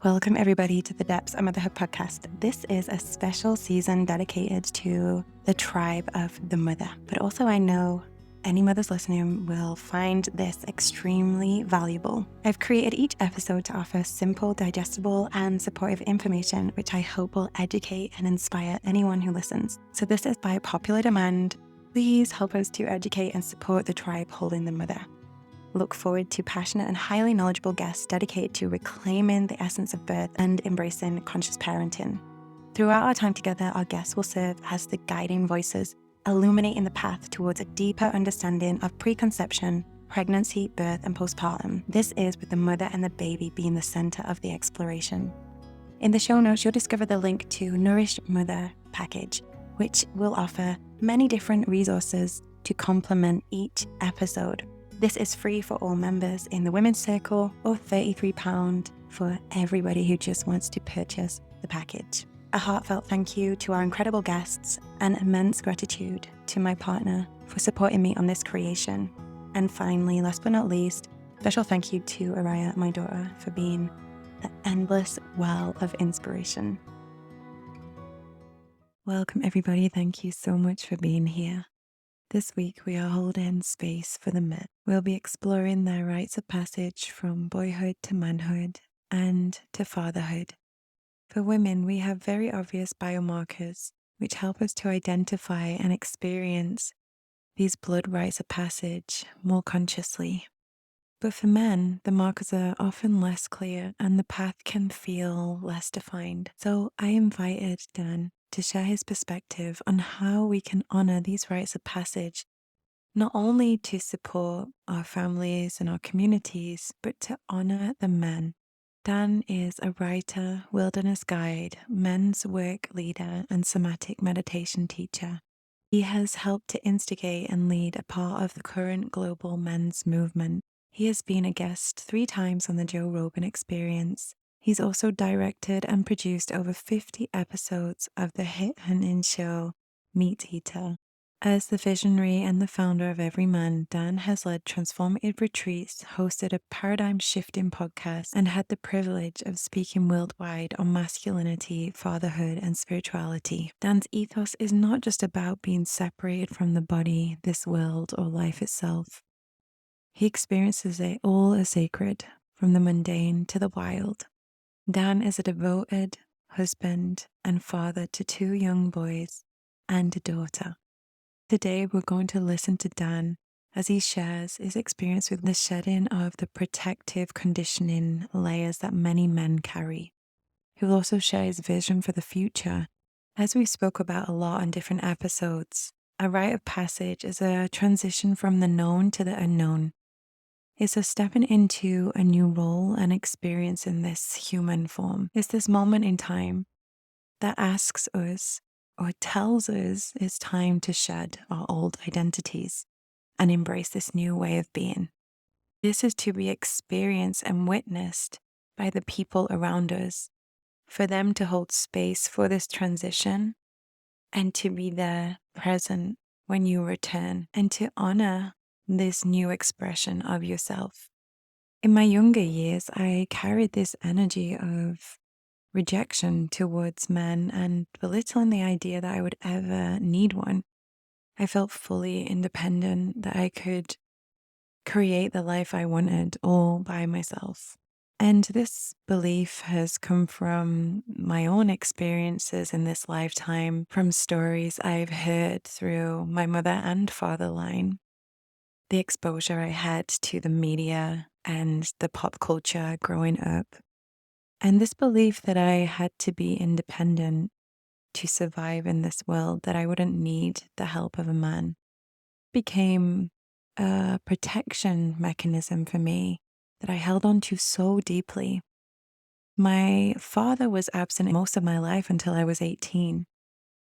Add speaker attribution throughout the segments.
Speaker 1: Welcome, everybody, to the Depths of Motherhood podcast. This is a special season dedicated to the tribe of the mother. But also, I know any mothers listening will find this extremely valuable. I've created each episode to offer simple, digestible, and supportive information, which I hope will educate and inspire anyone who listens. So, this is by popular demand. Please help us to educate and support the tribe holding the mother. Look forward to passionate and highly knowledgeable guests dedicated to reclaiming the essence of birth and embracing conscious parenting. Throughout our time together, our guests will serve as the guiding voices, illuminating the path towards a deeper understanding of preconception, pregnancy, birth, and postpartum. This is with the mother and the baby being the center of the exploration. In the show notes, you'll discover the link to Nourished Mother package, which will offer many different resources to complement each episode. This is free for all members in the Women's Circle, or £33 for everybody who just wants to purchase the package. A heartfelt thank you to our incredible guests and immense gratitude to my partner for supporting me on this creation. And finally, last but not least, special thank you to Araya, my daughter, for being the endless well of inspiration. Welcome, everybody. Thank you so much for being here. This week, we are holding space for the men. We'll be exploring their rites of passage from boyhood to manhood and to fatherhood. For women, we have very obvious biomarkers which help us to identify and experience these blood rites of passage more consciously. But for men, the markers are often less clear and the path can feel less defined. So I invited Dan to share his perspective on how we can honor these rites of passage, not only to support our families and our communities, but to honor the men. Dan is a writer, wilderness guide, men's work leader, and somatic meditation teacher. He has helped to instigate and lead a part of the current global men's movement. He has been a guest 3 times on the Joe Rogan Experience. He's also directed and produced over 50 episodes of the hit hunting show Meat Eater. As the visionary and the founder of Every Man, Dan has led transformative retreats, hosted a paradigm-shifting podcast, and had the privilege of speaking worldwide on masculinity, fatherhood, and spirituality. Dan's ethos is not just about being separated from the body, this world, or life itself. He experiences it all as sacred, from the mundane to the wild. Dan is a devoted husband and father to 2 young boys and a daughter. Today, we're going to listen to Dan as he shares his experience with the shedding of the protective conditioning layers that many men carry. He'll also share his vision for the future. As we spoke about a lot on different episodes, a rite of passage is a transition from the known to the unknown. It's a stepping into a new role and experience in this human form. It's this moment in time that asks us or tells us it's time to shed our old identities and embrace this new way of being. This is to be experienced and witnessed by the people around us, for them to hold space for this transition and to be there present when you return and to honor this new expression of yourself. In my younger years, I carried this energy of rejection towards men and belittling the idea that I would ever need one. I felt fully independent, that I could create the life I wanted all by myself. And this belief has come from my own experiences in this lifetime, from stories I've heard through my mother and father line, the exposure I had to the media and the pop culture growing up. And this belief that I had to be independent to survive in this world, that I wouldn't need the help of a man, became a protection mechanism for me that I held on to so deeply. My father was absent most of my life until I was 18.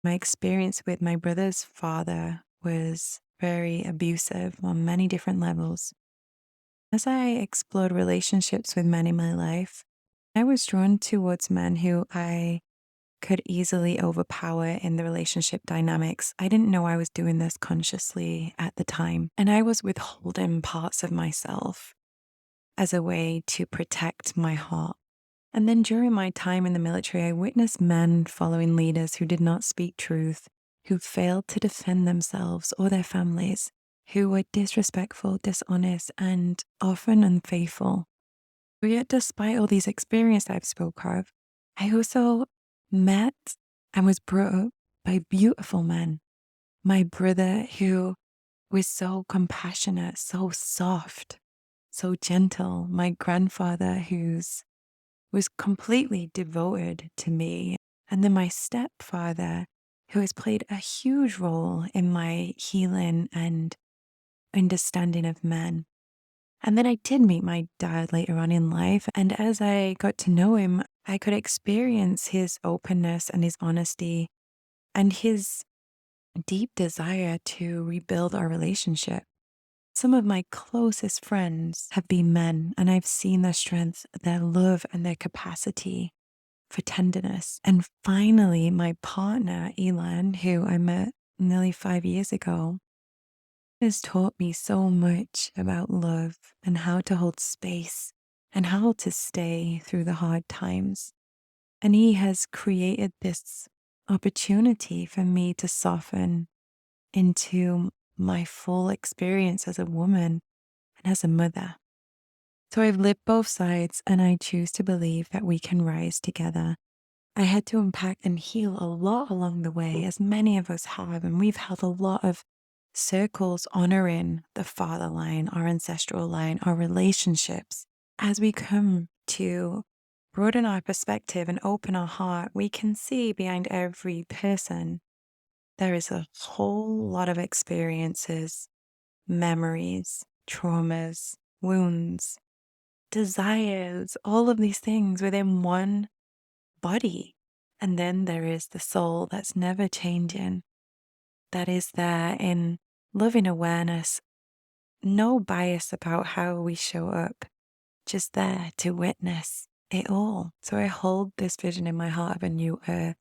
Speaker 1: My experience with my brother's father was very abusive on many different levels. As I explored relationships with men in my life, I was drawn towards men who I could easily overpower in the relationship dynamics. I didn't know I was doing this consciously at the time, and I was withholding parts of myself as a way to protect my heart. And then during my time in the military, I witnessed men following leaders who did not speak truth, who failed to defend themselves or their families, who were disrespectful, dishonest, and often unfaithful. But yet, despite all these experiences I've spoke of, I also met and was brought up by beautiful men. My brother, who was so compassionate, so soft, so gentle. My grandfather, who's was completely devoted to me. And then my stepfather, who has played a huge role in my healing and understanding of men. And then I did meet my dad later on in life. And as I got to know him, I could experience his openness and his honesty and his deep desire to rebuild our relationship. Some of my closest friends have been men, and I've seen their strength, their love, and their capacity for tenderness. And finally, my partner, Elan, who I met nearly 5 years ago, has taught me so much about love and how to hold space and how to stay through the hard times. And he has created this opportunity for me to soften into my full experience as a woman and as a mother. So I've lived both sides, and I choose to believe that we can rise together. I had to unpack and heal a lot along the way, as many of us have, and we've held a lot of circles honoring the father line, our ancestral line, our relationships. As we come to broaden our perspective and open our heart, we can see behind every person there is a whole lot of experiences, memories, traumas, wounds, desires, all of these things within one body. And then there is the soul that's never changing, that is there in loving awareness, no bias about how we show up, just there to witness it all. So I hold this vision in my heart of a new earth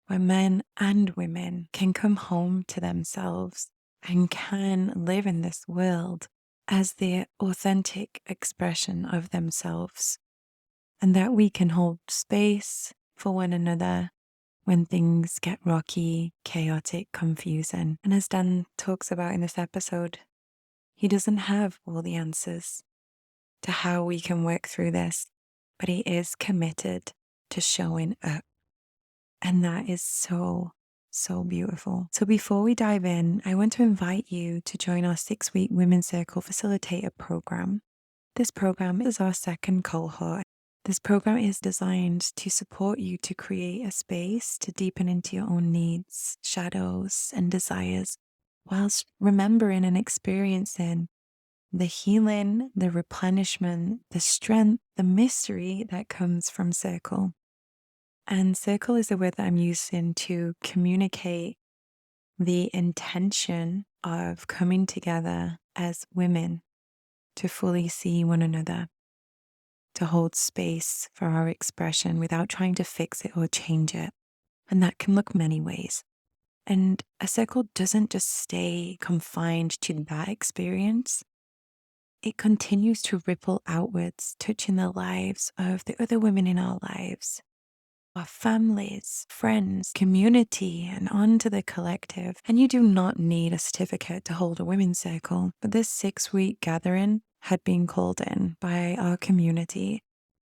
Speaker 1: where men and women can come home to themselves and can live in this world as the authentic expression of themselves, and that we can hold space for one another when things get rocky, chaotic, confusing. And as Dan talks about in this episode, he doesn't have all the answers to how we can work through this, but he is committed to showing up. And that is so, so beautiful. So before we dive in, I want to invite you to join our 6-week Women's Circle Facilitator program. This program is our second cohort. This program is designed to support you to create a space to deepen into your own needs, shadows, and desires, whilst remembering and experiencing the healing, the replenishment, the strength, the mystery that comes from Circle. And circle is a word that I'm using to communicate the intention of coming together as women to fully see one another, to hold space for our expression without trying to fix it or change it. And that can look many ways. And a circle doesn't just stay confined to that experience. It continues to ripple outwards, touching the lives of the other women in our lives, our families, friends, community, and on to the collective. And you do not need a certificate to hold a women's circle, but this 6-week gathering had been called in by our community.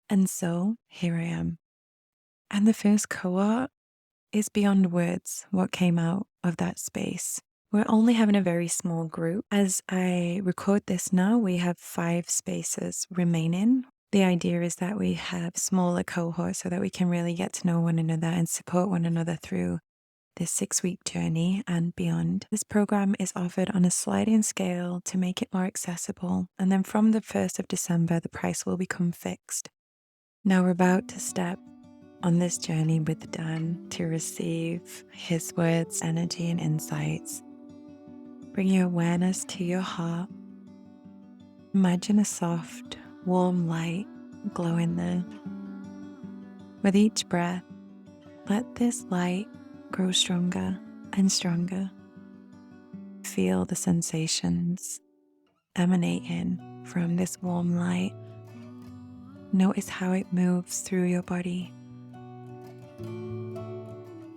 Speaker 1: And so here I am. And the first cohort is beyond words what came out of that space. We're only having a very small group. As I record this now, we have 5 spaces remaining. The idea is that we have smaller cohorts so that we can really get to know one another and support one another through this 6-week journey and beyond. This program is offered on a sliding scale to make it more accessible. And then from the 1st of December, the price will become fixed. Now we're about to step on this journey with Dan to receive his words, energy, and insights. Bring your awareness to your heart. Imagine a soft, warm light glowing there. With each breath, let this light grow stronger and stronger. Feel the sensations emanating from this warm light. Notice how it moves through your body.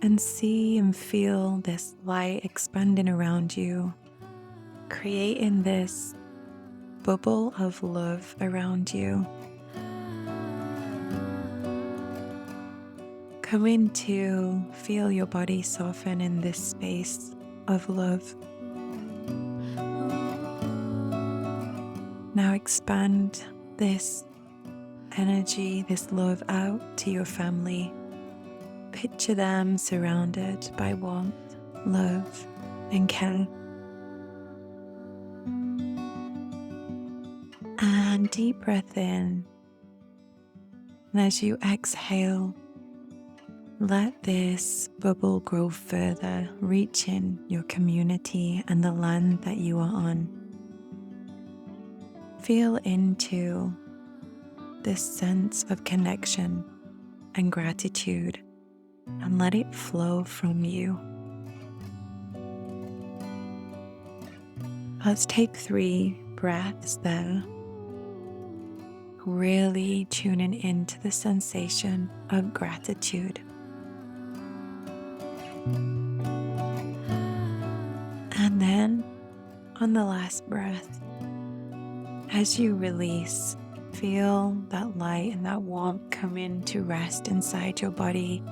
Speaker 1: And see and feel this light expanding around you, creating this bubble of love around you. Coming to feel your body soften in this space of love. Now expand this energy, this love out to your family. Picture them surrounded by warmth, love, and care. And deep breath in. And as you exhale, let this bubble grow further, reaching your community and the land that you are on. Feel into this sense of connection and gratitude, and let it flow from you. Let's take 3 breaths there, really tuning into the sensation of gratitude. And then on the last breath, as you release, feel that light and that warmth come in to rest inside your body.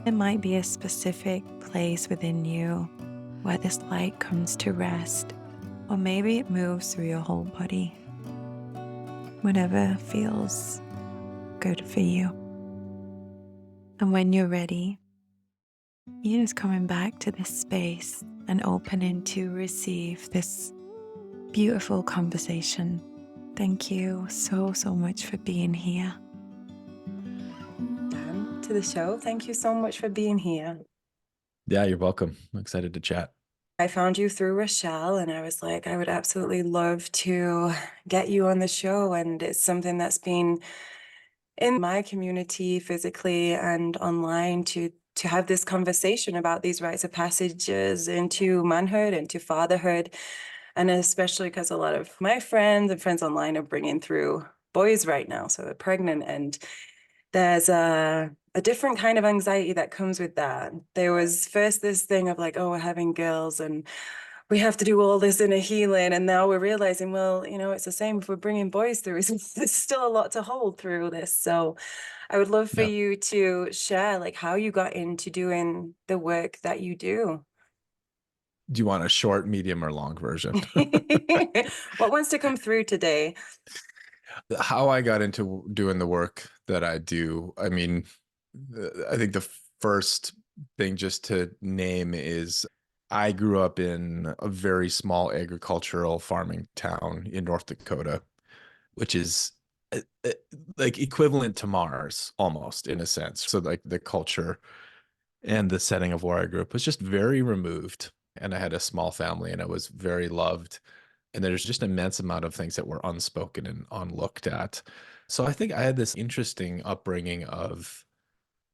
Speaker 1: There might be a specific place within you where this light comes to rest, or maybe it moves through your whole body. Whatever feels good for you. And when you're ready, you're just coming back to this space and opening to receive this beautiful conversation. Thank you so much for being here.
Speaker 2: Dan, to the show. Thank you so much for being here.
Speaker 3: Yeah, you're welcome. I'm excited to chat.
Speaker 2: I found you through Rochelle, and I was like, I would absolutely love to get you on the show. And it's something that's been in my community physically and online to have this conversation about these rites of passages into manhood, into fatherhood. And especially because a lot of my friends and friends online are bringing through boys right now. So they're pregnant, and there's a different kind of anxiety that comes with that. There was first this thing of like, oh, we're having girls and we have to do all this inner healing. And now we're realizing, well, you know, it's the same if we're bringing boys through. There's still a lot to hold through this. So I would love for you to share like how you got into doing the work that you do.
Speaker 3: Do you want a short, medium, or long version?
Speaker 2: What wants to come through today?
Speaker 3: How I got into doing the work that I do, I mean, I think the first thing just to name is I grew up in a very small agricultural farming town in North Dakota, which is like equivalent to Mars almost in a sense. So like the culture and the setting of where I grew up was just very removed. And I had a small family and I was very loved. And there's just an immense amount of things that were unspoken and unlooked at. So I think I had this interesting upbringing of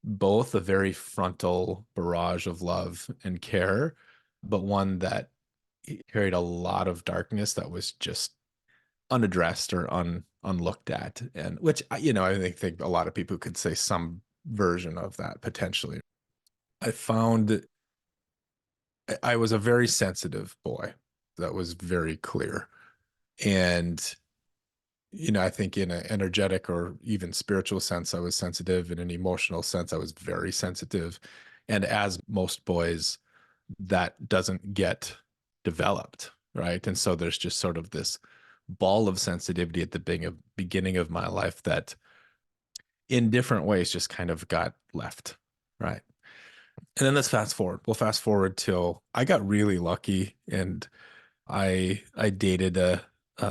Speaker 3: both a very frontal barrage of love and care, but one that carried a lot of darkness that was just unaddressed or unlooked at. And which, you know, I think a lot of people could say some version of that potentially. I found I was a very sensitive boy. That was very clear. And, you know, I think in an energetic or even spiritual sense, I was sensitive. In an emotional sense, I was very sensitive. And as most boys, that doesn't get developed, right? And so there's just sort of this ball of sensitivity at the beginning of my life that in different ways just kind of got left, right? And then let's fast forward. We'll fast forward till I got really lucky and I dated a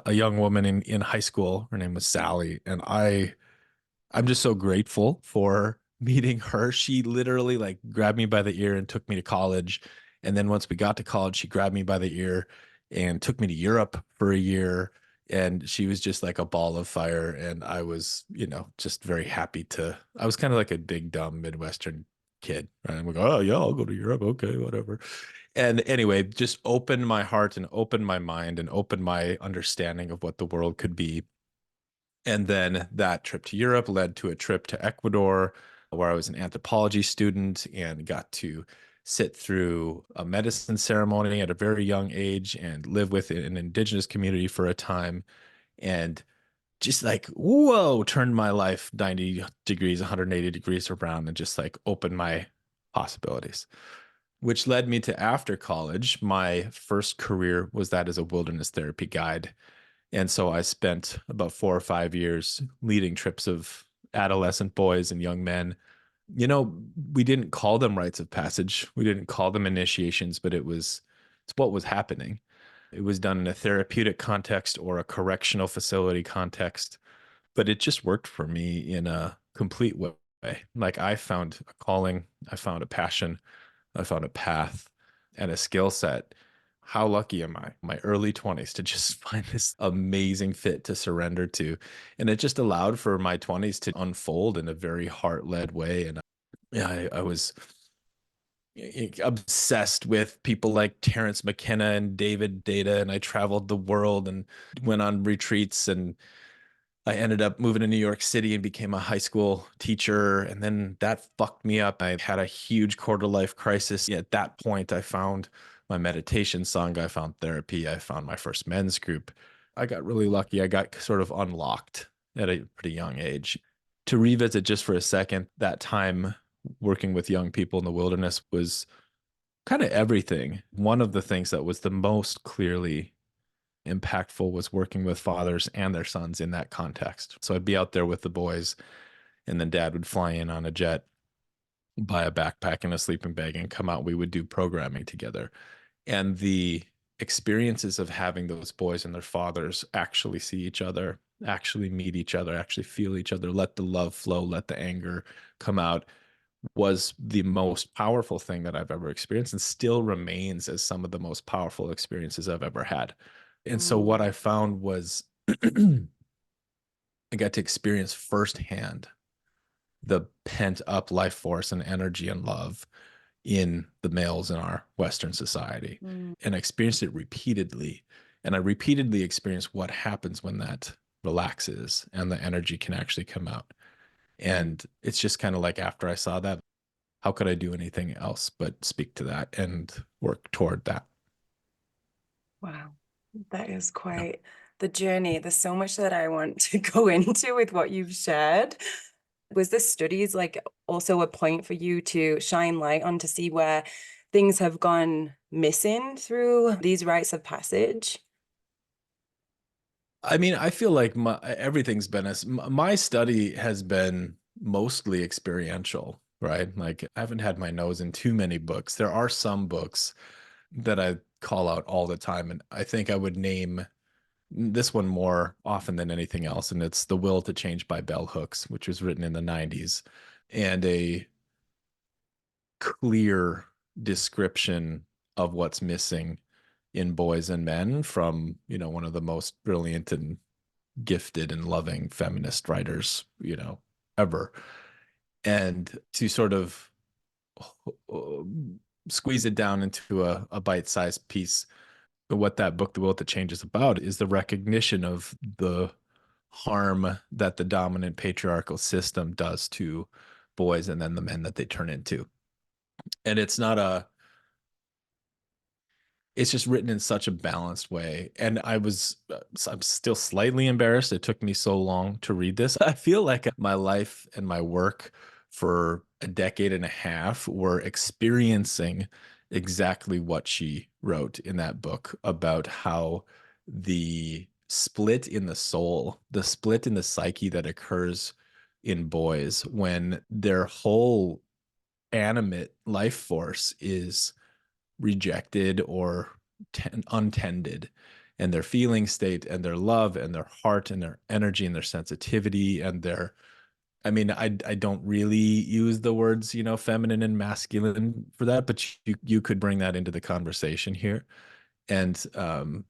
Speaker 3: young woman in high school. Her name was Sally, and I'm just so grateful for meeting her. She literally like grabbed me by the ear and took me to college. And then once we got to college, she grabbed me by the ear and took me to Europe for a year. And she was just like a ball of fire. And I was, you know, just very happy I was kind of like a big, dumb Midwestern kid. Right? And we go, oh, yeah, I'll go to Europe. Okay, whatever. And anyway, just opened my heart and opened my mind and opened my understanding of what the world could be. And then that trip to Europe led to a trip to Ecuador, where I was an anthropology student and got to sit through a medicine ceremony at a very young age and live with an indigenous community for a time. And just like, whoa, turned my life 90 degrees, 180 degrees around and just like opened my possibilities, which led me to after college. My first career was that as a wilderness therapy guide. And so I spent about 4 or 5 years leading trips of adolescent boys and young men. You know, we didn't call them rites of passage. We didn't call them initiations, but it's what was happening. It was done in a therapeutic context or a correctional facility context, but it just worked for me in a complete way. Like I found a calling, I found a passion, I found a path and a skill set. How lucky am I, my early 20s, to just find this amazing fit to surrender to? And it just allowed for my 20s to unfold in a very heart led way. And yeah, I was obsessed with people like Terrence McKenna and David Data. And I traveled the world and went on retreats, and I ended up moving to New York City and became a high school teacher. And then that fucked me up. I had a huge quarter life crisis. At that point, I found my meditation song. I found therapy. I found my first men's group. I got really lucky. I got sort of unlocked at a pretty young age. To revisit just for a second, that time working with young people in the wilderness was kind of everything. One of the things that was the most clearly impactful was working with fathers and their sons in that context. So I'd be out there with the boys, and then dad would fly in on a jet, buy a backpack and a sleeping bag, and come out. We would do programming together. And the experiences of having those boys and their fathers actually see each other, actually meet each other, actually feel each other, let the love flow, let the anger come out, was the most powerful thing that I've ever experienced, and still remains as some of the most powerful experiences I've ever had. And so
Speaker 2: Mm,
Speaker 3: what I found was I got to experience firsthand the pent up life force and energy and love in the males in our Western society.
Speaker 2: mm,
Speaker 3: And I experienced it repeatedly. And I repeatedly experienced what happens when that relaxes and the energy can actually come out.
Speaker 2: mm.
Speaker 3: And it's just kind of like after I saw that, how could I do anything else but speak to that and work toward that?
Speaker 2: Wow, that is
Speaker 3: Yeah.
Speaker 2: quite the journey. There's so much that I want to go into with what you've shared. Was this studies like also a point for you to shine light on to see where things have gone missing through these rites of passage?
Speaker 3: I mean, I feel like everything's been my study has been mostly experiential, right? Like I haven't had my nose in too many books. There are some books that I call out all the time, and I think I would name this one more often than anything else, and it's The Will to Change by Bell Hooks, which was written in the 90s, and a clear description of what's missing in boys and men from, one of the most brilliant and gifted and loving feminist writers, ever. And to sort of uh, squeeze it down into a bite-sized piece, what that book, The Will to Change, is about is the recognition of the harm that the dominant patriarchal system does to boys and then the men that they turn into. And it's just written in such a balanced way. And I'm still slightly embarrassed it took me so long to read this. I feel like my life and my work for a decade and a half were experiencing exactly what she wrote in that book about how the split in the soul, the split in the psyche that occurs in boys when their whole animate life force is rejected or untended, and their feeling state and their love and their heart and their energy and their sensitivity and their, I mean, I don't really use the words, feminine and masculine for that, but you could bring that into the conversation here. And I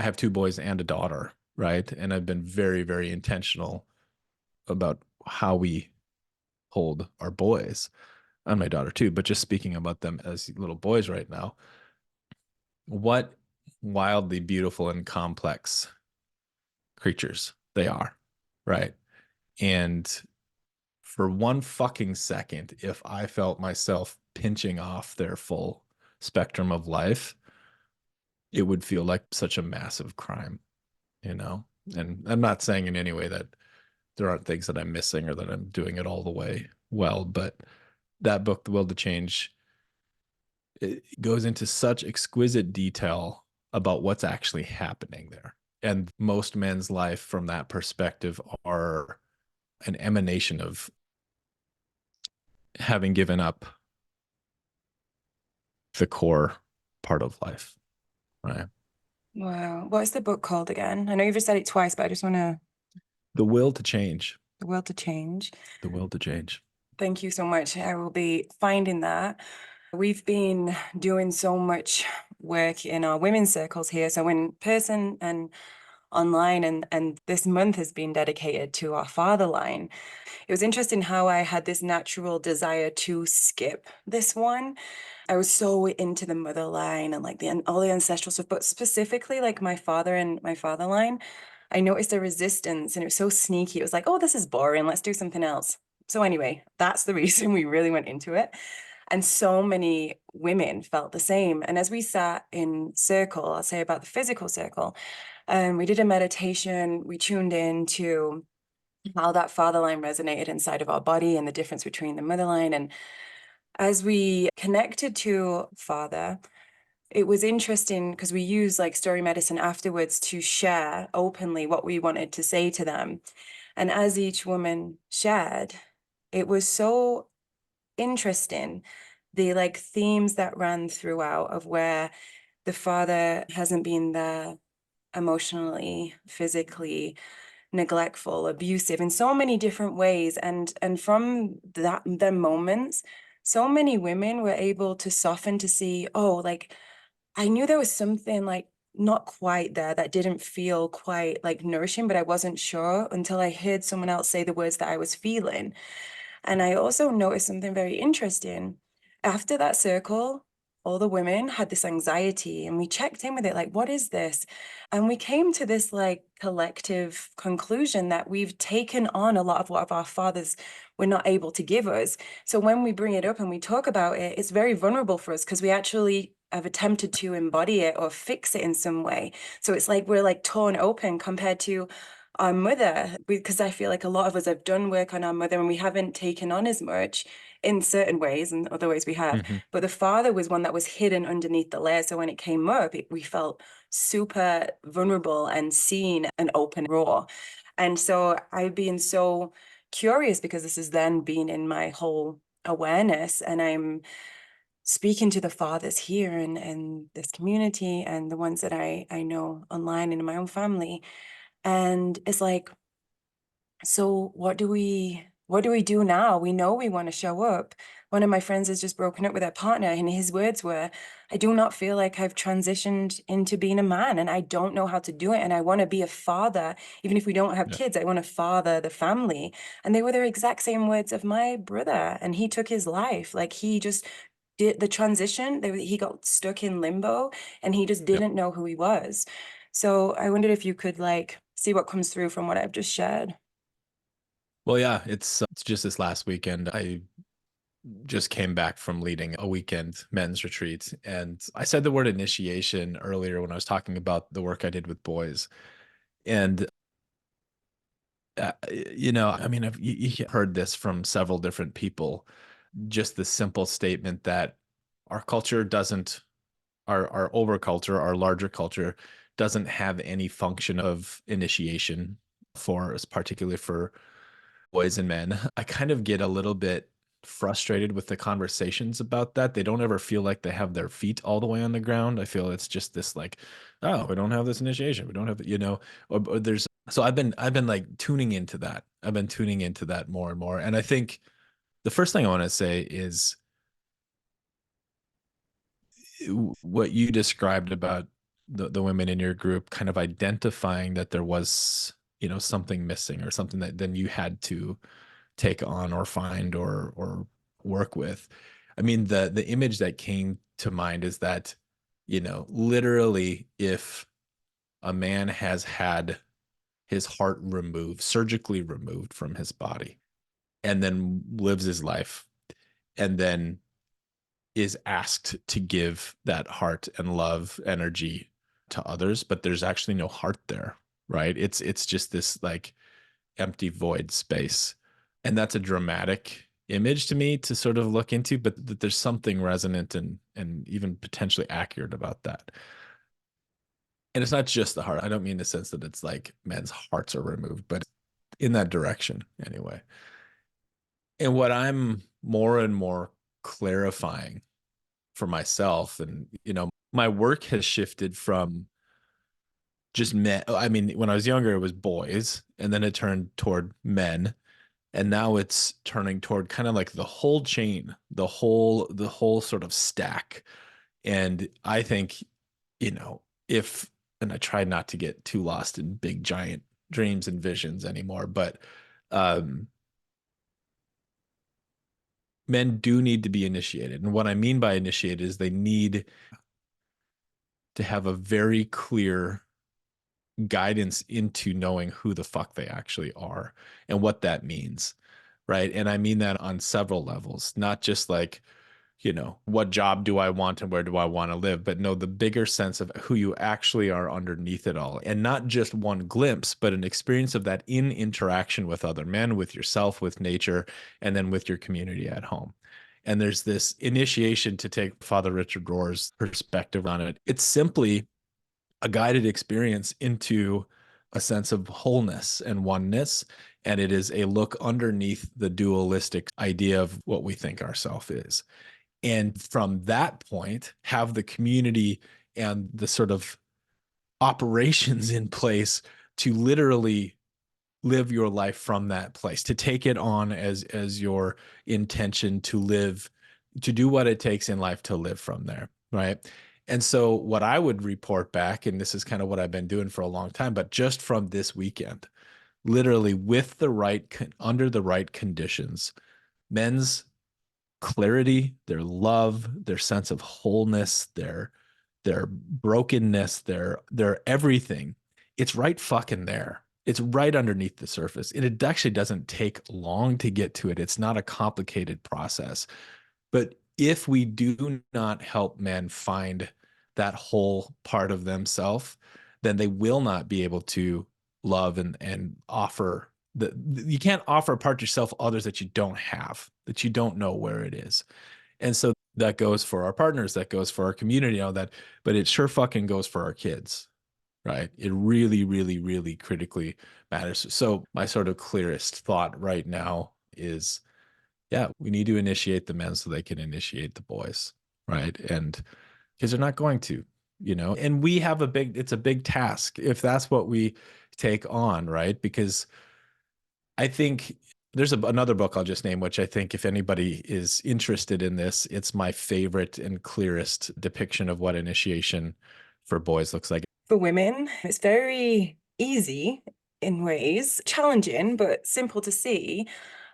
Speaker 3: have two boys and a daughter, right? And I've been very, very intentional about how we hold our boys, and my daughter too, but just speaking about them as little boys right now, what wildly beautiful and complex creatures. They are, right? And for one fucking second, if I felt myself pinching off their full spectrum of life, it would feel like such a massive crime, you know? And I'm not saying in any way that there aren't things that I'm missing or that I'm doing it all the way well, but that book, The Will to Change, it goes into such exquisite detail about what's actually happening there. And most men's life from that perspective are an emanation of having given up the core part of life, right?
Speaker 2: Wow. What is the book called again? I know you've just said it twice, but I just want to,
Speaker 3: The will to change.
Speaker 2: The Will to Change.
Speaker 3: The will to change.
Speaker 2: Thank you so much. I will be finding that. We've been doing so much work in our women's circles here, so in person and online, and this month has been dedicated to our father line. It was interesting how I had this natural desire to skip this one. I was so into the mother line and like all the ancestral stuff, but specifically like my father and my father line, I noticed a resistance and it was so sneaky. It was like, oh, this is boring. Let's do something else. So anyway, that's the reason we really went into it. And so many women felt the same. And as we sat in circle, I'll say about the physical circle, we did a meditation. We tuned in to how that father line resonated inside of our body and the difference between the mother line. And as we connected to father, it was interesting because we used like story medicine afterwards to share openly what we wanted to say to them. And as each woman shared, it was so interesting, the like themes that ran throughout of where the father hasn't been there emotionally, physically, neglectful, abusive in so many different ways. And from that the moments, so many women were able to soften to see, oh, like I knew there was something like not quite there that didn't feel quite like nourishing, but I wasn't sure until I heard someone else say the words that I was feeling. And I also noticed something very interesting. After that circle, all the women had this anxiety and we checked in with it, like, what is this? And we came to this like collective conclusion that we've taken on a lot of what our fathers were not able to give us. So when we bring it up and we talk about it, it's very vulnerable for us because we actually have attempted to embody it or fix it in some way. So it's like we're like torn open compared to our mother, because I feel like a lot of us have done work on our mother and we haven't taken on as much in certain ways, and other ways we have.
Speaker 3: Mm-hmm.
Speaker 2: But the father was one that was hidden underneath the layer. So when it came up, we felt super vulnerable and seen and open, raw. And so I've been so curious because this has then been in my whole awareness, and I'm speaking to the fathers here and this community and the ones that I know online and in my own family. And it's like, so what do we do now? We know we want to show up. One of my friends has just broken up with her partner, and his words were, I do not feel like I've transitioned into being a man, and I don't know how to do it. And I want to be a father. Even if we don't have
Speaker 3: Yeah.
Speaker 2: kids, I want to father the family. And they were the exact same words of my brother. And he took his life. Like he just did the transition. He got stuck in limbo and he just
Speaker 3: Yep.
Speaker 2: didn't know who he was. So I wondered if you could like see what comes through from what I've just shared.
Speaker 3: Well, yeah, it's just this last weekend. I just came back from leading a weekend men's retreat, and I said the word initiation earlier when I was talking about the work I did with boys. And I mean, you heard this from several different people. Just the simple statement that our culture doesn't, our over culture, our larger culture, doesn't have any function of initiation for us, particularly for boys and men. I kind of get a little bit frustrated with the conversations about that. They don't ever feel like they have their feet all the way on the ground. I feel it's just this like, oh, we don't have this initiation. We don't have, or there's, so I've been like tuning into that. I've been tuning into that more and more. And I think the first thing I want to say is what you described about the women in your group kind of identifying that there was, something missing or something that then you had to take on or find or work with. I mean, the image that came to mind is that, literally if a man has had his heart removed, surgically removed from his body, and then lives his life, and then is asked to give that heart and love energy to others, but there's actually no heart there, right? It's just this like empty void space. And that's a dramatic image to me to sort of look into, but there's something resonant and even potentially accurate about that. And it's not just the heart. I don't mean in the sense that it's like men's hearts are removed, but in that direction anyway. And what I'm more and more clarifying for myself, and my work has shifted from just men. I mean, when I was younger, it was boys, and then it turned toward men, and now it's turning toward kind of like the whole chain, the whole sort of stack. And I think, if, and I try not to get too lost in big giant dreams and visions anymore, but um men do need to be initiated. And what I mean by initiated is they need to have a very clear guidance into knowing who the fuck they actually are and what that means. Right. And I mean that on several levels, not just like, what job do I want and where do I want to live, but no, the bigger sense of who you actually are underneath it all. And not just one glimpse, but an experience of that in interaction with other men, with yourself, with nature, and then with your community at home. And there's this initiation, to take Father Richard Rohr's perspective on it. It's simply a guided experience into a sense of wholeness and oneness. And it is a look underneath the dualistic idea of what we think ourself is. And from that point, have the community and the sort of operations in place to literally live your life from that place, to take it on as your intention to live, to do what it takes in life to live from there, right? And so what I would report back, and this is kind of what I've been doing for a long time, but just from this weekend, literally with the right, under the right conditions, men's clarity, their love, their sense of wholeness, their brokenness, their everything. It's right fucking there. It's right underneath the surface. It actually doesn't take long to get to it. It's not a complicated process. But if we do not help men find that whole part of themselves, then they will not be able to love and offer you can't offer a part to yourself others that you don't have, that you don't know where it is. And so that goes for our partners, that goes for our community, all that, but it sure fucking goes for our kids, right? It really, really, really critically matters. So my sort of clearest thought right now is, yeah, we need to initiate the men so they can initiate the boys, right? And because they're not going to, and we have it's a big task if that's what we take on, right? Because I think there's another book I'll just name, which I think if anybody is interested in this, it's my favorite and clearest depiction of what initiation for boys looks like.
Speaker 2: For women, it's very easy in ways, challenging, but simple to see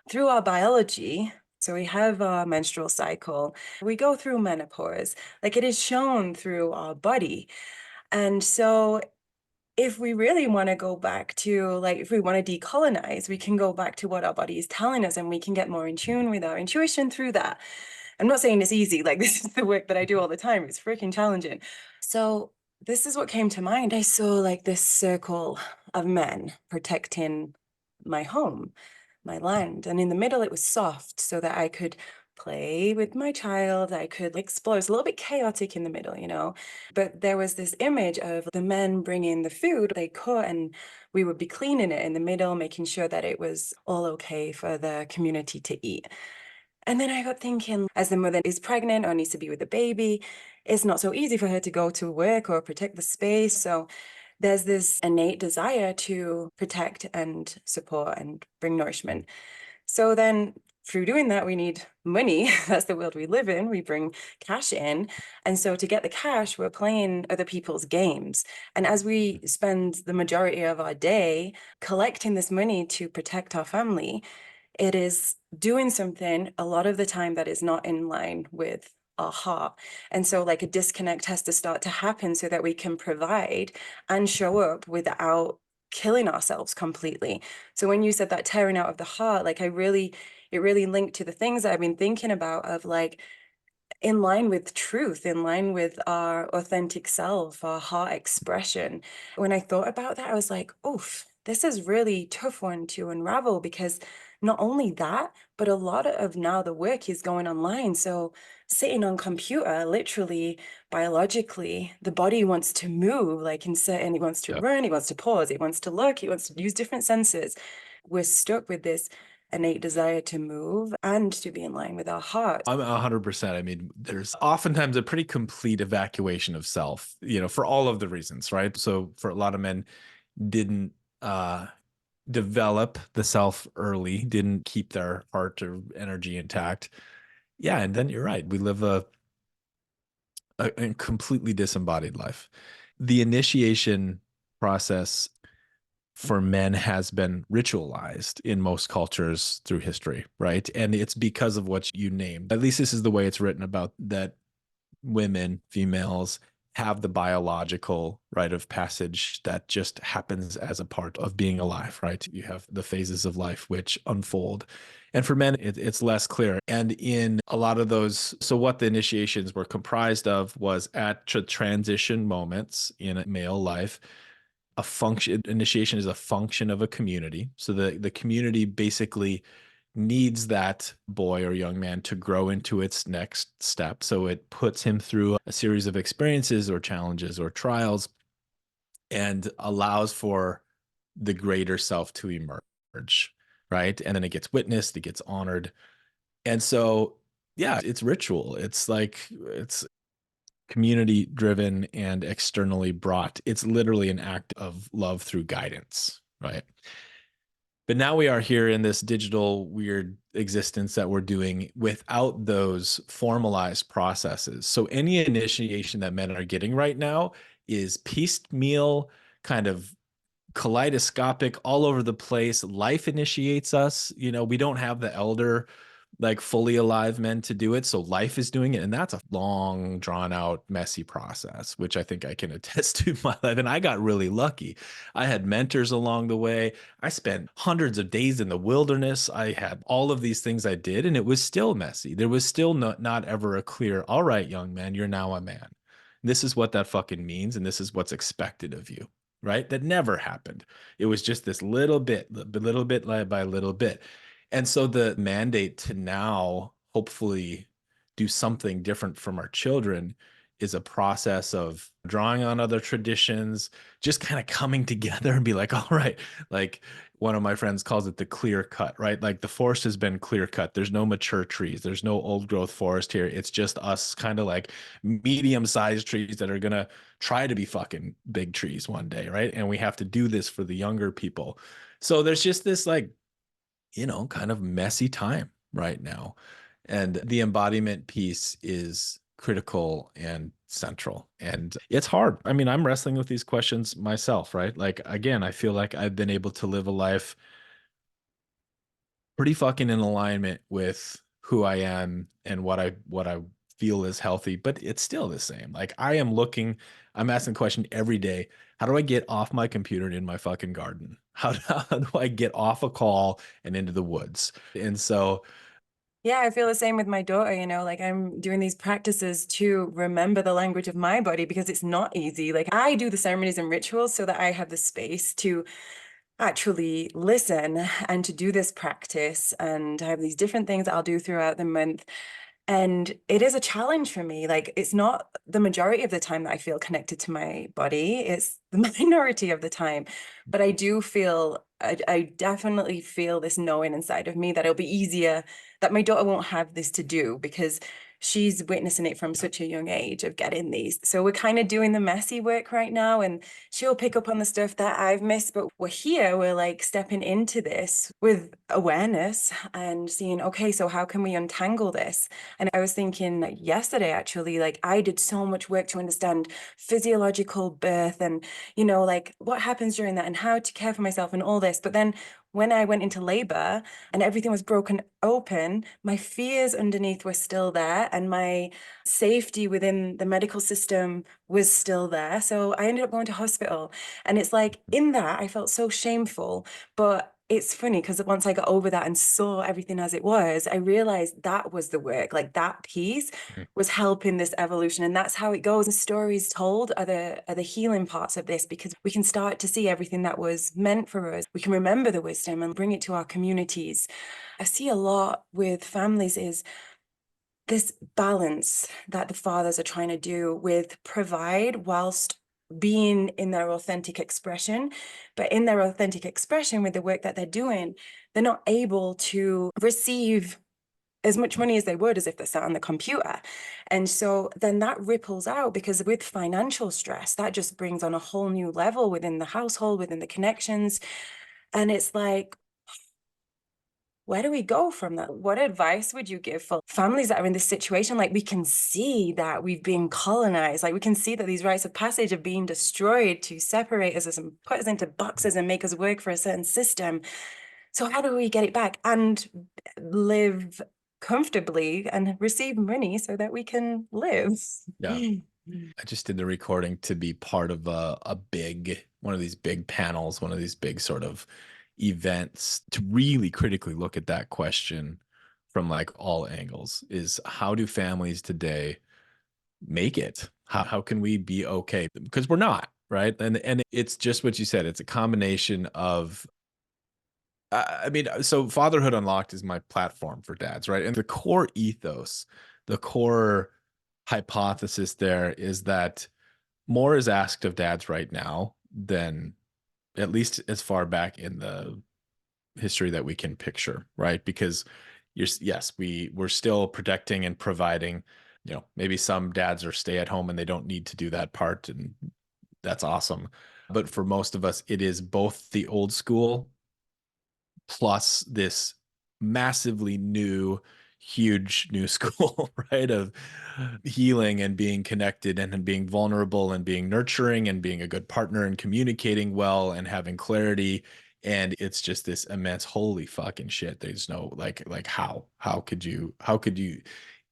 Speaker 2: through our biology. So we have our menstrual cycle, we go through menopause, like it is shown through our body. And so if we really want to go back to, like, if we want to decolonize, we can go back to what our body is telling us and we can get more in tune with our intuition through that. I'm not saying it's easy, like this is the work that I do all the time. It's freaking challenging. So this is what came to mind. I saw like this circle of men protecting my home, my land. And in the middle, it was soft so that I could play with my child. I could explore. It's a little bit chaotic in the middle. But there was this image of the men bringing the food they could, and we would be cleaning it in the middle, making sure that it was all okay for the community to eat. And then I got thinking, as the mother is pregnant or needs to be with the baby, it's not so easy for her to go to work or protect the space. So there's this innate desire to protect and support and bring nourishment. So then through doing that, we need money. That's the world we live in. We bring cash in. And so to get the cash, we're playing other people's games. And as we spend the majority of our day collecting this money to protect our family, it is doing something a lot of the time that is not in line with our heart. And so like a disconnect has to start to happen so that we can provide and show up without killing ourselves completely. So when you said that tearing out of the heart, like it really linked to the things that I've been thinking about of like, in line with truth, in line with our authentic self, our heart expression. When I thought about that, I was like, oof, this is really tough one to unravel, because not only that, but a lot of now the work is going online. So sitting on computer, literally, biologically, the body wants to move, like in certain, it wants to
Speaker 3: Yeah.
Speaker 2: run, it wants to pause, it wants to look, it wants to use different senses. We're stuck with this innate desire to move and to be in line with our heart.
Speaker 3: I'm 100%. I mean, there's oftentimes a pretty complete evacuation of self, for all of the reasons, right? So for a lot of men, didn't uh, develop the self early, didn't keep their heart or energy intact. Yeah, and then you're right. We live a completely disembodied life. The initiation process for men has been ritualized in most cultures through history, right? And it's because of what you named. At least this is the way it's written about that women, females, have the biological rite of passage that just happens as a part of being alive, right? You have the phases of life which unfold. And for men, it's less clear. And in a lot of those, so what the initiations were comprised of was at transition moments in male life, a function initiation is a function of a community. So the community basically needs that boy or young man to grow into its next step. So it puts him through a series of experiences or challenges or trials and allows for the greater self to emerge, right? And then it gets witnessed, it gets honored. And so, yeah, it's ritual. It's like, it's community driven and externally brought. It's literally an act of love through guidance, right? But now we are here in this digital weird existence that we're doing without those formalized processes. So any initiation that men are getting right now is piecemeal, kind of kaleidoscopic, all over the place. Life initiates us. We don't have the elder, like fully alive men to do it. So life is doing it. And that's a long, drawn out, messy process, which I think I can attest to in my life. And I got really lucky. I had mentors along the way. I spent hundreds of days in the wilderness. I had all of these things I did, and it was still messy. There was still not ever a clear, all right, young man, you're now a man. This is what that fucking means. And this is what's expected of you, right? That never happened. It was just this little bit by little bit. And so the mandate to now hopefully do something different from our children is a process of drawing on other traditions, just kind of coming together and be like, all right, like one of my friends calls it the clear cut, right? Like the forest has been clear cut. There's no mature trees. There's no old growth forest here. It's just us kind of like medium sized trees that are going to try to be fucking big trees one day, right? And we have to do this for the younger people. So there's just this like, kind of messy time right now. And the embodiment piece is critical and central. And it's hard. I mean, I'm wrestling with these questions myself, right? Like, again, I feel like I've been able to live a life pretty fucking in alignment with who I am and what I feel is healthy, but it's still the same. Like I'm asking the question every day, how do I get off my computer and in my fucking garden? How do I get off a call and into the woods? And so
Speaker 2: Yeah, I feel the same with my daughter, like I'm doing these practices to remember the language of my body, because it's not easy. Like I do the ceremonies and rituals so that I have the space to actually listen and to do this practice. And I have these different things I'll do throughout the month. And it is a challenge for me. Like it's not the majority of the time that I feel connected to my body. It's the minority of the time. But I do feel, I definitely feel this knowing inside of me that it'll be easier, that my daughter won't have this to do, because she's witnessing it from such a young age of getting these. So we're kind of doing the messy work right now, and she'll pick up on the stuff that I've missed. But we're like stepping into this with awareness and seeing, okay, so how can we untangle this? And I was thinking like yesterday, actually, like I did so much work to understand physiological birth and, like what happens during that and how to care for myself and all this. But then when I went into labor and everything was broken open, my fears underneath were still there and my safety within the medical system was still there. So I ended up going to hospital. And it's like in that, I felt so shameful. But it's funny because once I got over that and saw everything as it was, I realized that was the work, like that piece was helping this evolution. And that's how it goes. The stories told are the healing parts of this, because we can start to see everything that was meant for us. We can remember the wisdom and bring it to our communities. I see a lot with families is this balance that the fathers are trying to do with provide whilst being in their authentic expression. But in their authentic expression with the work that they're doing, they're not able to receive as much money as they would as if they're sat on the computer. And so then that ripples out, because with financial stress, that just brings on a whole new level within the household, within the connections. And it's like, where do we go from that? What advice would you give for families that are in this situation? Like, we can see that we've been colonized. Like, we can see that these rites of passage are being destroyed to separate us and put us into boxes and make us work for a certain system. So how do we get it back and live comfortably and receive money so that we can live?
Speaker 3: Yeah. I just did the recording to be part of a big, one of these big panels, one of these big sort of events to really critically look at that question from like all angles. Is how do families today make it? How can we be okay? Because we're not, right? And it's just what you said. It's a combination of I mean, so Fatherhood Unlocked is my platform for dads, right? And the core ethos, the core hypothesis there is that more is asked of dads right now than at least as far back in the history that we can picture, right? Because yes, we're still protecting and providing. You know, maybe some dads are stay at home and they don't need to do that part, and that's awesome. But for most of us, it is both the old school plus this massively new, huge new school, right? Of healing and being connected and being vulnerable and being nurturing and being a good partner and communicating well and having clarity. And it's just this immense holy fucking shit. There's no like how could you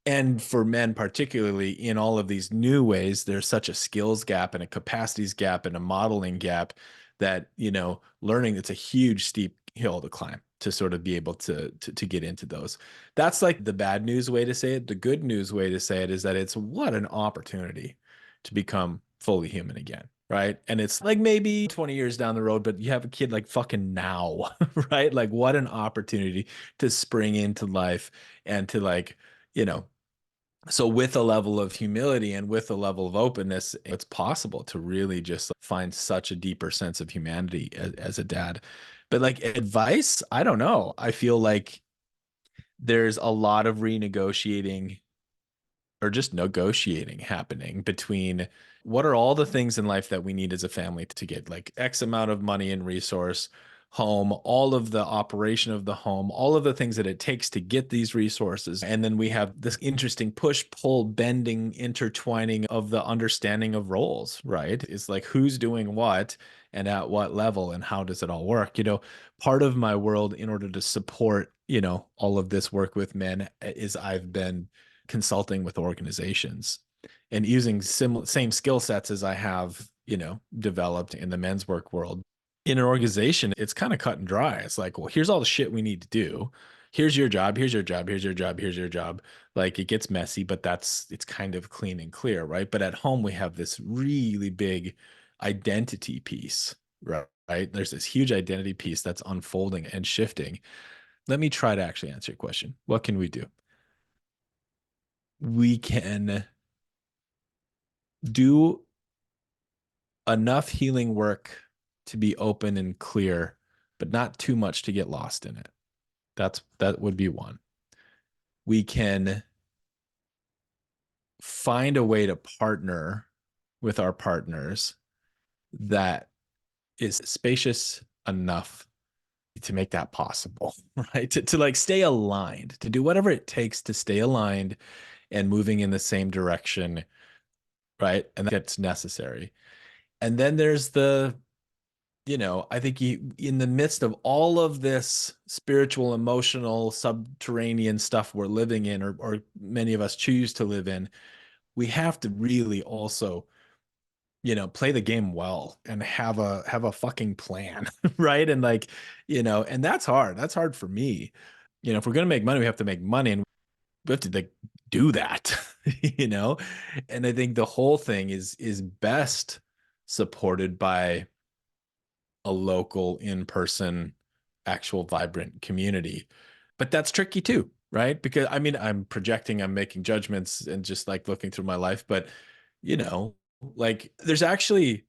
Speaker 3: and for men particularly in all of these new ways, there's such a skills gap and a capacities gap and a modeling gap that, you know, learning, it's a huge steep hill to climb to sort of be able to get into those. That's like the bad news way to say it. The good news way to say it is that it's what an opportunity to become fully human again. Right. And it's like maybe 20 years down the road, but you have a kid like fucking now, right? Like what an opportunity to spring into life and to like, you know, so with a level of humility and with a level of openness, it's possible to really just find such a deeper sense of humanity as a dad. But like advice, I don't know. I feel like there's a lot of renegotiating or just negotiating happening between what are all the things in life that we need as a family to get like X amount of money and resource, home, all of the operation of the home, all of the things that it takes to get these resources. And then we have this interesting push, pull, bending, intertwining of the understanding of roles, right? It's like who's doing what and at what level and how does it all work? You know, part of my world in order to support, you know, all of this work with men is I've been consulting with organizations and using same skill sets as I have, you know, developed in the men's work world. In an organization, it's kind of cut and dry. It's like, well, here's all the shit we need to do. Here's your job. Here's your job. Here's your job. Here's your job. Like it gets messy, but it's kind of clean and clear, right? But at home, we have this really big identity piece, right? There's this huge identity piece that's unfolding and shifting. Let me try to actually answer your question. What can we do? We can do enough healing work to be open and clear, but not too much to get lost in it. That would be one. We can find a way to partner with our partners that is spacious enough to make that possible, right? To like stay aligned, to do whatever it takes to stay aligned and moving in the same direction, right? And that's necessary. And then there's the I think in the midst of all of this spiritual, emotional, subterranean stuff we're living in, or many of us choose to live in, we have to really also, play the game well and have a fucking plan, right? And like, and that's hard. That's hard for me. If we're gonna make money, we have to make money, and we have to like do that, you know? And I think the whole thing is best supported by a local, in-person, actual vibrant community. But that's tricky too, right? Because I mean, I'm projecting, I'm making judgments and just like looking through my life, but you know, like there's actually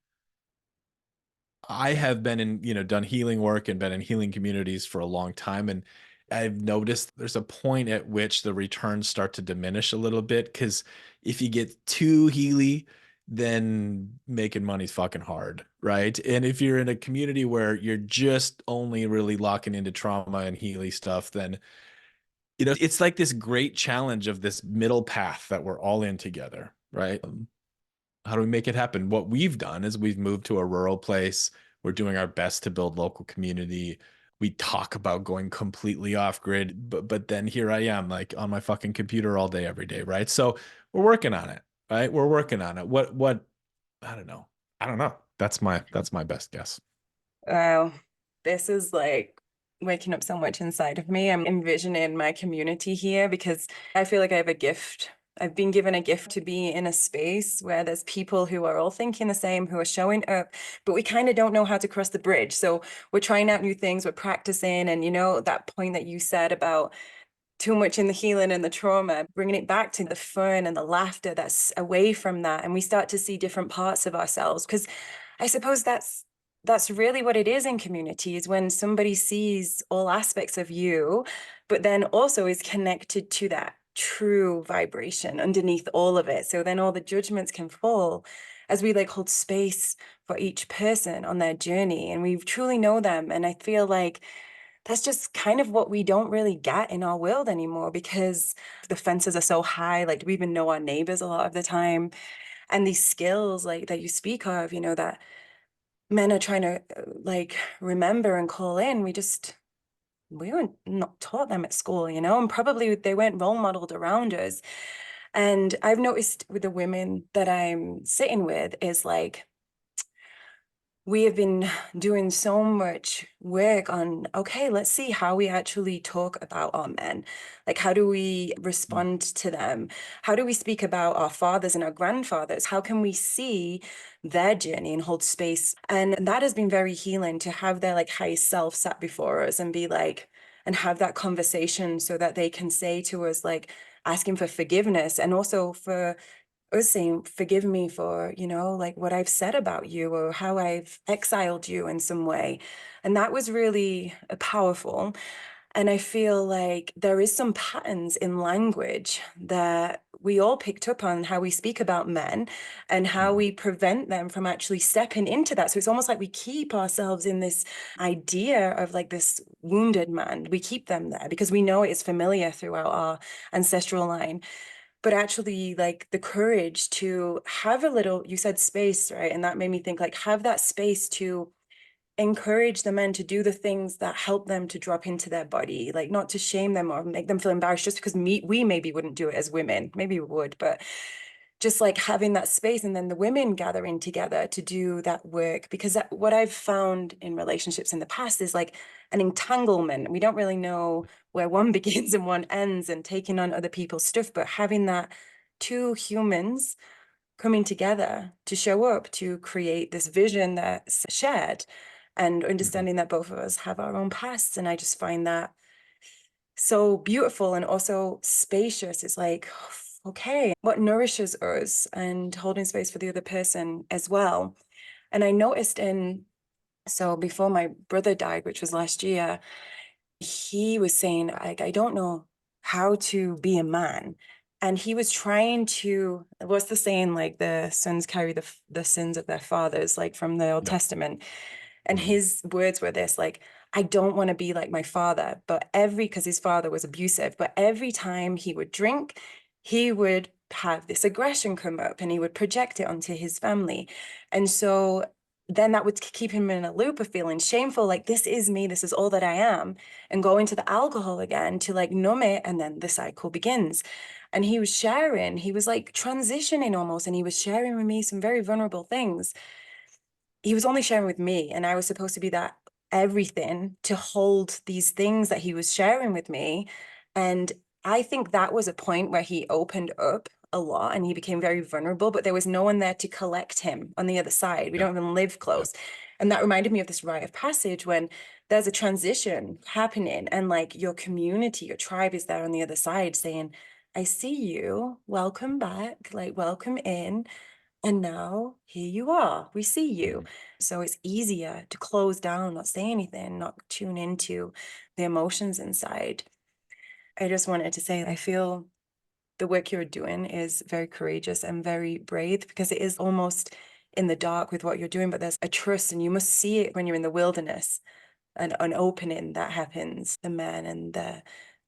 Speaker 3: I have been in, done healing work and been in healing communities for a long time. And I've noticed there's a point at which the returns start to diminish a little bit. Cause if you get too healy, then making money's fucking hard. Right. And if you're in a community where you're just only really locking into trauma and healy stuff, then, it's like this great challenge of this middle path that we're all in together. Right. How do we make it happen? What we've done is we've moved to a rural place. We're doing our best to build local community. We talk about going completely off grid, but then here I am, like on my fucking computer all day, every day, right? So we're working on it, right? We're working on it. What? I don't know. I don't know. That's my best guess.
Speaker 2: Wow, this is like waking up so much inside of me. I'm envisioning my community here because I feel like I have a gift. I've been given a gift to be in a space where there's people who are all thinking the same, who are showing up, but we kind of don't know how to cross the bridge. So we're trying out new things, we're practicing. And that point that you said about too much in the healing and the trauma, bringing it back to the fun and the laughter that's away from that. And we start to see different parts of ourselves. Because I suppose that's really what it is in community, is when somebody sees all aspects of you, but then also is connected to that true vibration underneath all of it. So then all the judgments can fall as we like hold space for each person on their journey and we truly know them. And I feel like that's just kind of what we don't really get in our world anymore because the fences are so high. Like, do we even know our neighbors a lot of the time? And these skills like that you speak of, that men are trying to like remember and call in, we were not taught them at school, and probably they weren't role modeled around us. And I've noticed with the women that I'm sitting with is like, we have been doing so much work on, okay, let's see how we actually talk about our men. Like, how do we respond to them? How do we speak about our fathers and our grandfathers? How can we see their journey and hold space? And that has been very healing to have their like highest self sat before us and be like, and have that conversation so that they can say to us, like, asking for forgiveness and also for was saying, forgive me for, like what I've said about you or how I've exiled you in some way. And that was really powerful. And I feel like there is some patterns in language that we all picked up on how we speak about men and how we prevent them from actually stepping into that. So it's almost like we keep ourselves in this idea of like this wounded man. We keep them there because we know it is familiar throughout our ancestral line, but actually like the courage to have a little, you said space, right? And that made me think like have that space to encourage the men to do the things that help them to drop into their body, like not to shame them or make them feel embarrassed just because we maybe wouldn't do it as women, maybe we would, but just like having that space and then the women gathering together to do that work. Because what I've found in relationships in the past is like an entanglement. We don't really know where one begins and one ends and taking on other people's stuff, but having that two humans coming together to show up to create this vision that's shared and understanding that both of us have our own pasts. And I just find that so beautiful and also spacious. It's like, okay, what nourishes us and holding space for the other person as well. And I noticed so before my brother died, which was last year, he was saying, I don't know how to be a man. And he was trying to, what's the saying, like the sons carry the sins of their fathers, like from the Old
Speaker 3: Yep.
Speaker 2: Testament. And his words were this, like, I don't want to be like my father, because his father was abusive, but every time he would drink, he would have this aggression come up and he would project it onto his family. And so then that would keep him in a loop of feeling shameful, like, this is me, this is all that I am, and go into the alcohol again to like numb it, and then the cycle begins. And he was sharing, he was like transitioning almost, and he was sharing with me some very vulnerable things. He was only sharing with me, and I was supposed to be that everything to hold these things that he was sharing with me. And I think that was a point where he opened up a lot and he became very vulnerable, but there was no one there to collect him on the other side. We
Speaker 3: Yeah.
Speaker 2: don't even live close. And that reminded me of this rite of passage when there's a transition happening and like your community, your tribe is there on the other side saying, I see you, welcome back, like welcome in. And now here you are, we see you.
Speaker 3: Mhm.
Speaker 2: So it's easier to close down, not say anything, not tune into the emotions inside. I just wanted to say, I feel the work you're doing is very courageous and very brave, because it is almost in the dark with what you're doing, but there's a trust, and you must see it when you're in the wilderness, an opening that happens, the men and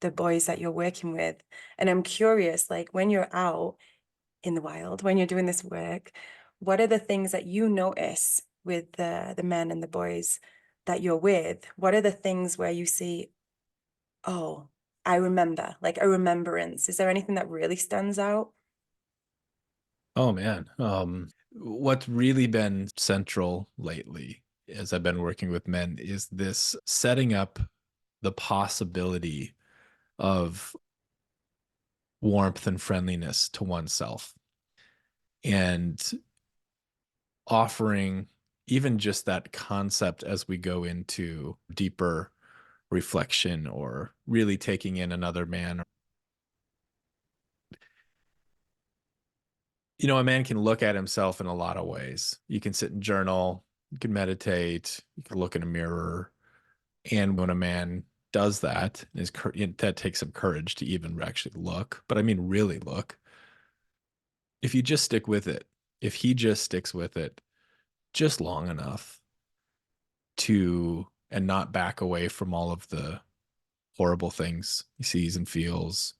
Speaker 2: the boys that you're working with. And I'm curious, like when you're out in the wild, when you're doing this work, what are the things that you notice with the men and the boys that you're with? What are the things where you see, oh, I remember, like a remembrance? Is there anything that really stands out?
Speaker 3: Oh man. What's really been central lately as I've been working with men is this setting up the possibility of warmth and friendliness to oneself and offering even just that concept as we go into deeper reflection or really taking in another man. You know, a man can look at himself in a lot of ways. You can sit and journal, you can meditate, you can look in a mirror. And when a man does that, that takes some courage to even actually look, but I mean, really look. If you just stick with it, if he just sticks with it just long enough to, and not back away from all of the horrible things he sees and feels,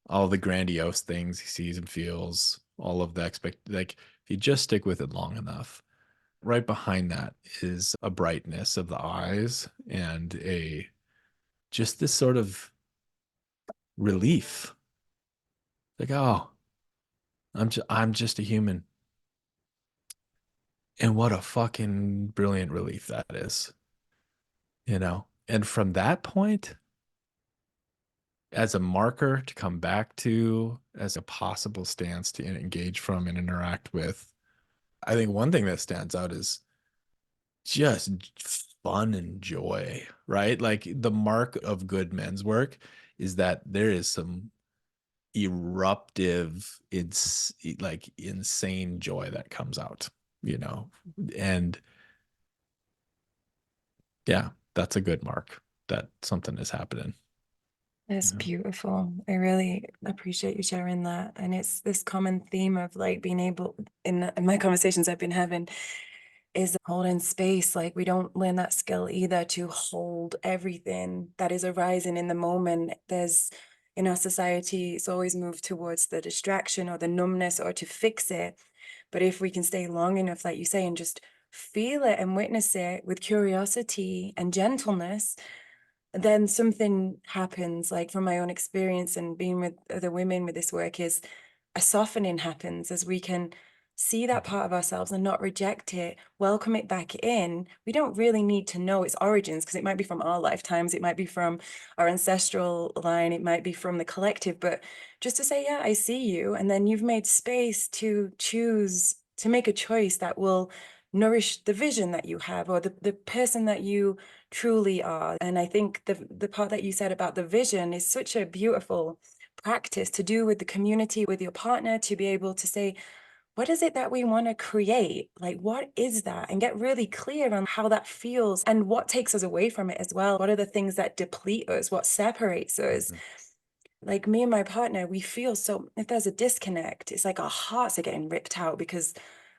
Speaker 3: all the grandiose things he sees and feels, all of the like, if you just stick with it long enough, right behind that is a brightness of the eyes and a just this sort of relief. Like, oh, I'm just a human. And what a fucking brilliant relief that is, you know? And from that point, as a marker to come back to, as a possible stance to engage from and interact with, I think one thing that stands out is just fun and joy, right? Like the mark of good men's work is that there is some eruptive, it's like insane joy that comes out, you know? And yeah, that's a good mark that something is happening.
Speaker 2: That's beautiful. I really appreciate you sharing that. And it's this common theme of like being able, in my conversations I've been having, is holding space. Like we don't learn that skill either, to hold everything that is arising in the moment. There's, in our society, it's always moved towards the distraction or the numbness or to fix it. But if we can stay long enough, like you say, and just feel it and witness it with curiosity and gentleness, then something happens. Like from my own experience and being with other women with this work, is a softening happens as we can see that part of ourselves and not reject it, welcome it back in. We don't really need to know its origins, because it might be from our lifetimes, it might be from our ancestral line, it might be from the collective, but just to say, yeah, I see you. And then you've made space to choose, to make a choice that will nourish the vision that you have, or the person that you truly are. And I think the part that you said about the vision is such a beautiful practice to do with the community, with your partner, to be able to say, what is it that we want to create? Like, what is that? And get really clear on how that feels and what takes us away from it as well. What are the things that deplete us? What separates us?
Speaker 3: Mhm.
Speaker 2: Like me and my partner, we feel so, if there's a disconnect, it's like our hearts are getting ripped out, because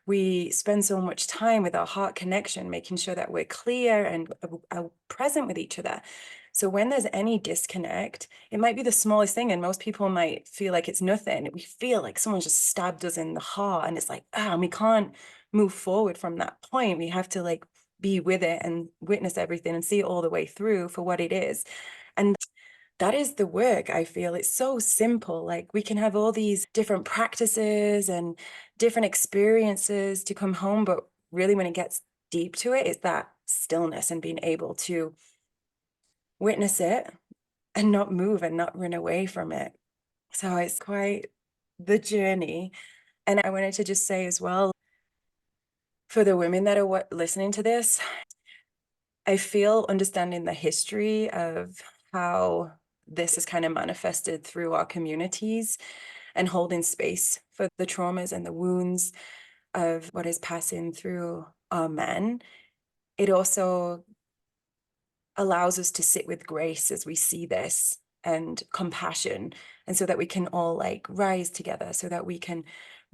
Speaker 2: we spend so much time with our heart connection, making sure that we're clear and are present with each other. So when there's any disconnect, it might be the smallest thing, and most people might feel like it's nothing. We feel like someone just stabbed us in the heart, and it's like, ah, and we can't move forward from that point. We have to like be with it and witness everything and see it all the way through for what it is. And that is the work, I feel. It's so simple. Like we can have all these different practices and different experiences to come home, but really when it gets deep to it, it's that stillness and being able to witness it and not move and not run away from it. So it's quite the journey. And I wanted to just say as well, for the women that are listening to this, I feel understanding the history of how this is kind of manifested through our communities and holding space for the traumas and the wounds of what is passing through our men. It also allows us to sit with grace as we see this and compassion, and so that we can all like rise together, so that we can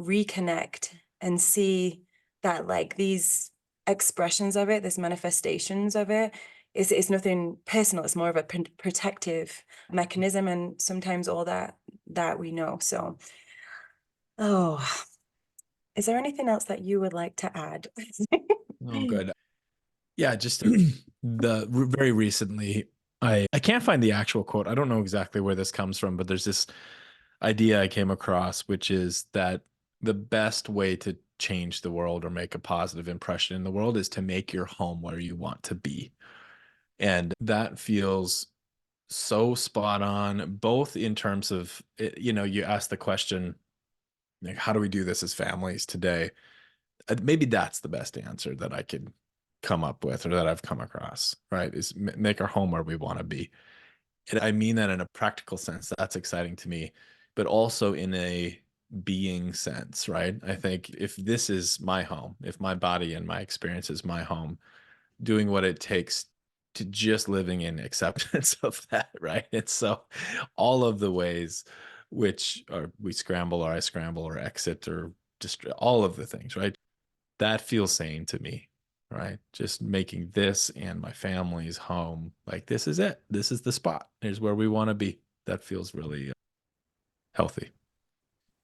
Speaker 2: reconnect and see that like these expressions of it, this manifestations of it is nothing personal. It's more of a protective mechanism, and sometimes all that we know. So, oh, is there anything else that you would like to add?
Speaker 3: Oh, good. Yeah, just very recently, I can't find the actual quote. I don't know exactly where this comes from, but there's this idea I came across, which is that the best way to change the world or make a positive impression in the world is to make your home where you want to be. And that feels so spot on, both in terms of, you ask the question, like, how do we do this as families today? Maybe that's the best answer that I could come up with or that I've come across, right? Is make our home where we want to be. And I mean that in a practical sense. That's exciting to me, but also in a being sense, right? I think if this is my home, if my body and my experience is my home, doing what it takes to just living in acceptance of that, right? And so all of the ways which are we scramble or I scramble or exit or just all of the things, right? That feels sane to me, right? Just making this and my family's home like this is it. This is the spot. Here's where we want to be. That feels really healthy.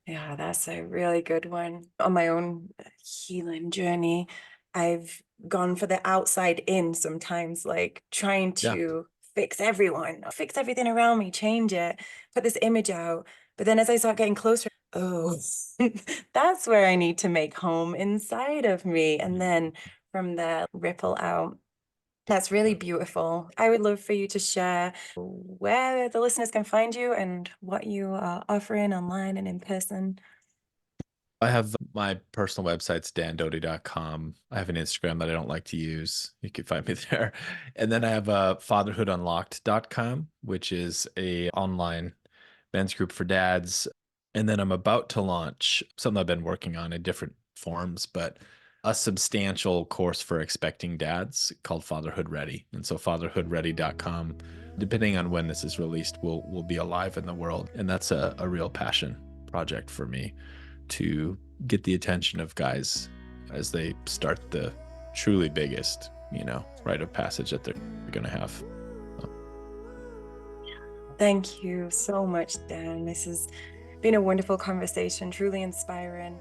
Speaker 2: Yeah, that's a really good one. On my own healing journey, I've gone for the outside in sometimes, like trying
Speaker 3: Yeah.
Speaker 2: to fix everyone, fix everything around me, change it, put this image out. But then as I start getting closer, oh, that's where I need to make home inside of me. And then from there, ripple out. That's really beautiful. I would love for you to share where the listeners can find you and what you are offering online and in person.
Speaker 3: I have my personal website's dandoty.com. I have an Instagram that I don't like to use. You can find me there. And then I have fatherhoodunlocked.com, which is a online men's group for dads. And then I'm about to launch something I've been working on in different forms, but a substantial course for expecting dads called Fatherhood Ready. And so fatherhoodready.com, depending on when this is released, will be alive in the world. And that's a real passion project for me to get the attention of guys as they start the truly biggest, rite of passage that they're going to have.
Speaker 2: Thank you so much, Dan. This has been a wonderful conversation, truly inspiring.